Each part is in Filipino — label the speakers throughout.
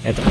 Speaker 1: Ito.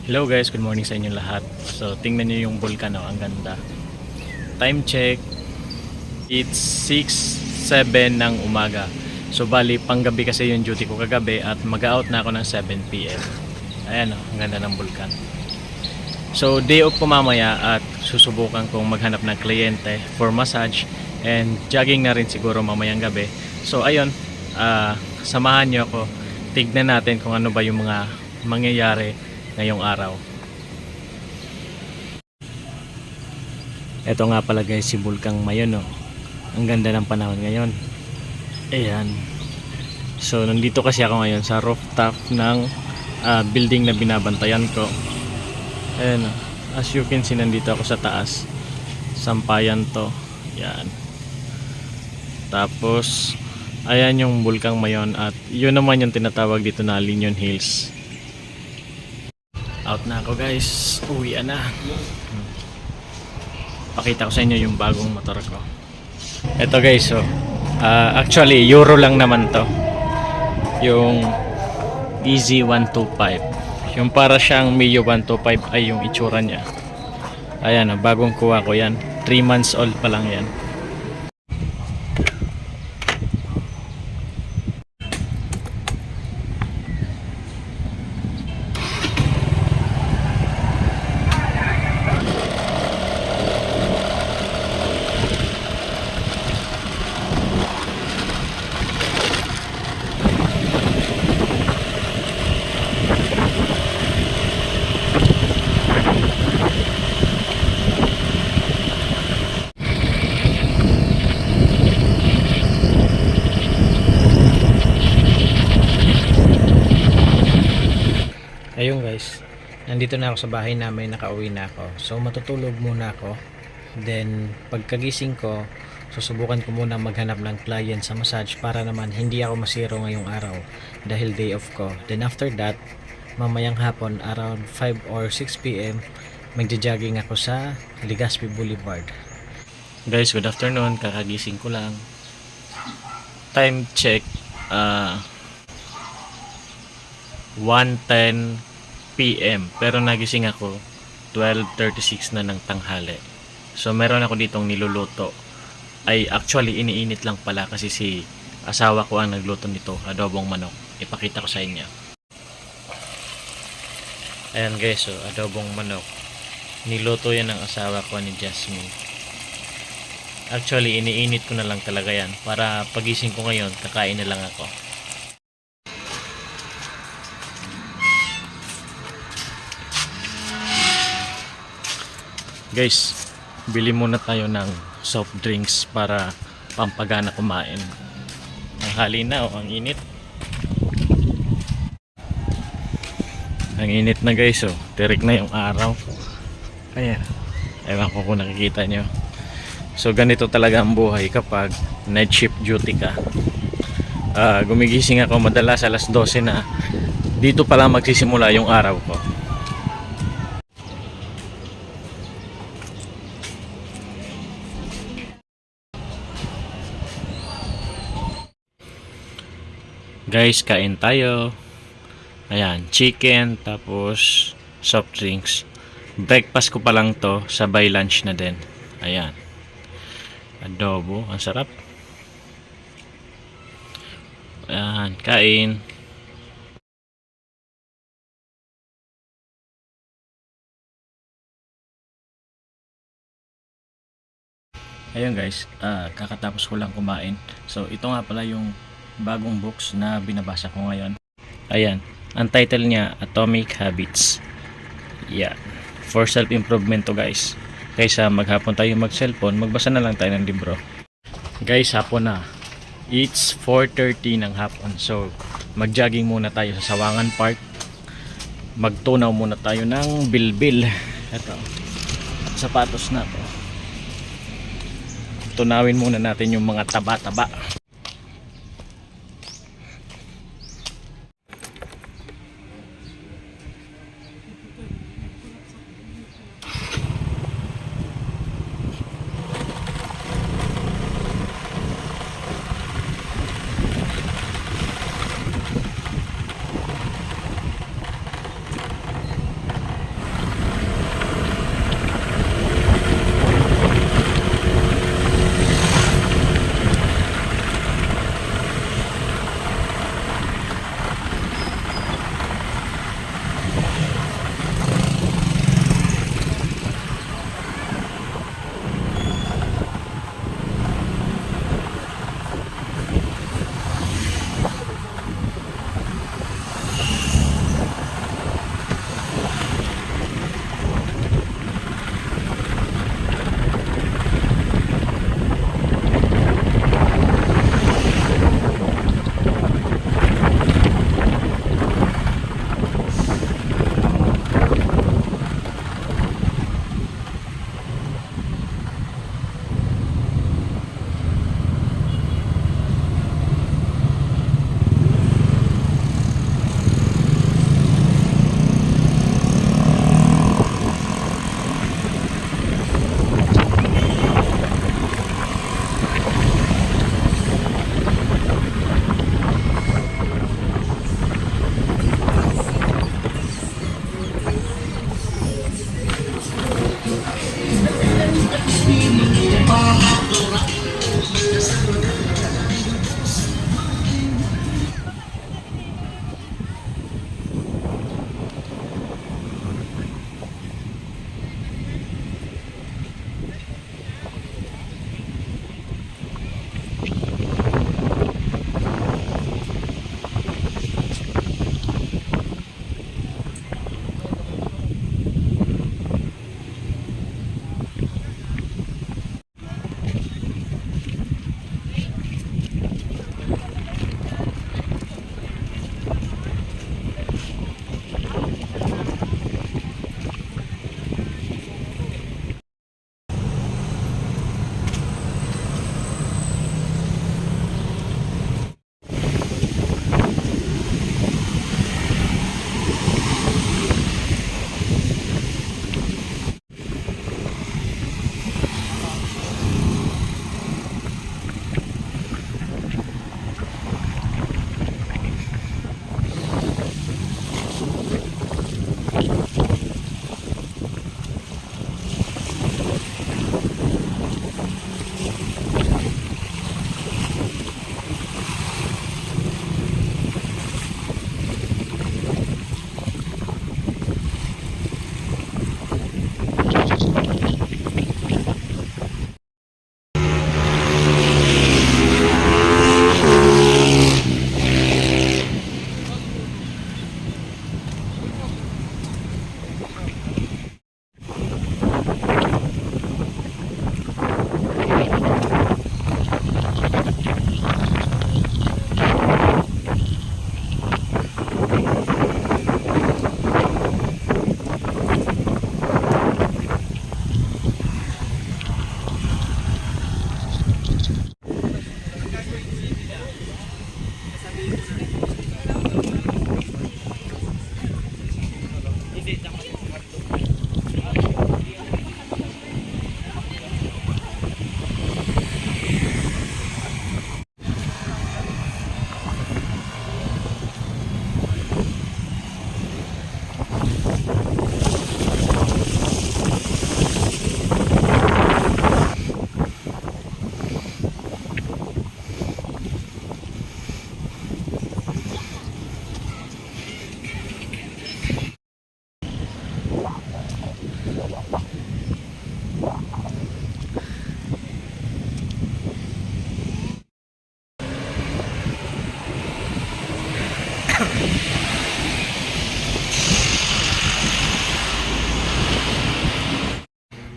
Speaker 1: Hello guys, good morning sa inyong lahat. So tingnan niyo yung bulkan, ang ganda. Time check, it's 6:07 ng umaga. So bali panggabi kasi yung duty ko kagabi at mag-out na ako ng 7 PM. Ayan ang ganda ng bulkan. So day off ko mamaya at susubukan kong maghanap ng kliyente for massage and jogging na rin siguro mamayang gabi. So ayun, samahan niyo ako. Tignan natin kung ano ba yung mga mangyayari ngayong araw. Ito nga pala guys, si Bulkang Mayon, oh. Ang ganda ng panahon ngayon. Ayan. So nandito kasi ako ngayon sa rooftop ng building na binabantayan ko. Ayan, oh. As you can see, nandito ako sa taas. Sampayan to. Yan. Tapos ayan yung Bulkang Mayon at yun naman yung tinatawag dito na Linyon Hills. Out na ako guys, uwi na. Pakita ko sa inyo yung bagong motor ko. Ito guys, so actually Euro lang naman to, yung EZ125. Yung para siyang Mio 125 ay yung itsura niya. Ayan, bagong kuha ko yan, 3 months old pa lang yan. Ayun guys, nandito na ako sa bahay namin, nakauwi na ako. So matutulog muna ako. Then pagkagising ko, susubukan ko muna maghanap ng client sa massage para naman hindi ako masiro ngayong araw dahil day off ko. Then after that, mamayang hapon around 5 or 6 PM, magja-jogging ako sa Legazpi Boulevard. Guys, good afternoon. Kakagising ko lang. Time check, 1:10 PM, pero nagising ako 12:36 na ng tanghali. So meron ako ditong niluluto. Ay actually iniinit lang pala kasi si asawa ko ang nagluto nito, adobong manok. Ipakita ko sa inyo. Ayan guys, so adobong manok. Niluto yan ng asawa ko ni Jasmine. Actually iniinit ko na lang talaga yan para pagising ko ngayon kakain na lang ako. Guys, bili muna tayo ng soft drinks para pampagana kumain. Ang hali na, ang init. Ang init na guys, tirik na yung araw. Ayan, ewan ko kung nakikita nyo. So ganito talaga ang buhay kapag night shift duty ka. Gumigising ako madalas alas 12 na. Dito pa lang magsisimula yung araw ko. Guys, kain tayo. Ayan, chicken tapos soft drinks. Breakfast ko pa lang to, sabay lunch na din. Ayan. Adobo, ang sarap. Ayan, kain. Ayun guys, kakatapos ko lang kumain. So ito nga pala yung bagong books na binabasa ko ngayon. Ayan, ang title niya Atomic Habits. Yeah, for self-improvement to guys. Kaysa maghapon tayo mag-cellphone, magbasa na lang tayo ng libro. Guys, hapon na. It's 4:30 ng hapon. So mag-jogging muna tayo sa Sawangan Park. Magtunaw muna tayo ng bilbil. Ito, sapatos na to. Tunawin muna natin yung mga taba-taba.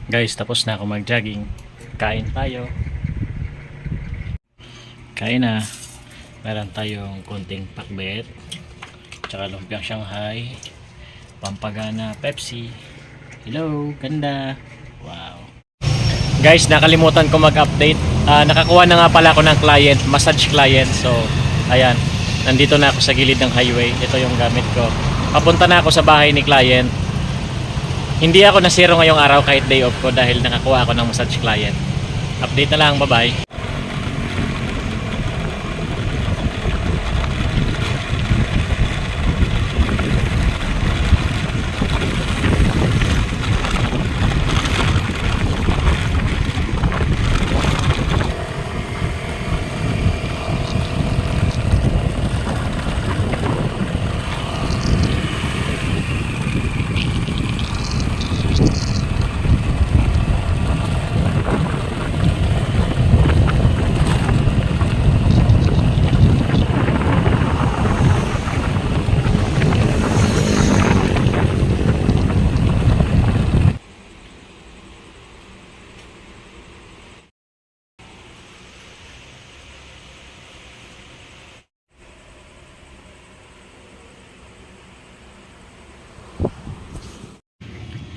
Speaker 1: Guys, tapos na ako mag-jogging. Kain tayo. Kain na. Meron tayong konting pakbet, tsaka lumpiang Shanghai, Pampagana Pepsi, Hello, ganda. Wow. Guys, nakalimutan ko mag-update. Nakakuha na nga pala ako ng client, massage client. So, ayan. Nandito na ako sa gilid ng highway. Ito yung gamit ko. Papunta na ako sa bahay ni client. Hindi ako nasiro ngayong araw kahit day off ko dahil nakakuha ako ng massage client. Update na lang, bye-bye.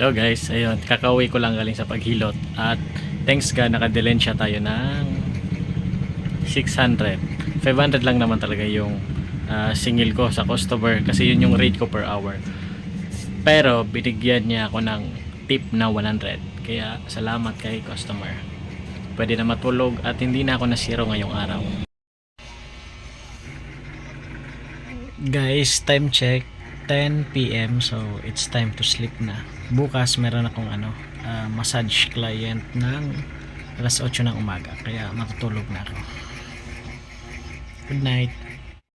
Speaker 1: Hello guys, ayun, kakauwi ko lang galing sa paghilot at thanks God nakadilensya tayo ng 600. 500 lang naman talaga yung singil ko sa customer kasi yun yung rate ko per hour. Pero binigyan niya ako ng tip na 100. Kaya salamat kay customer. Pwede na matulog at hindi na ako nasiro ngayong araw. Guys, time check 10 PM, so it's time to sleep na. Bukas meron akong massage client ng alas 8 ng umaga, kaya matutulog na ako. Good night.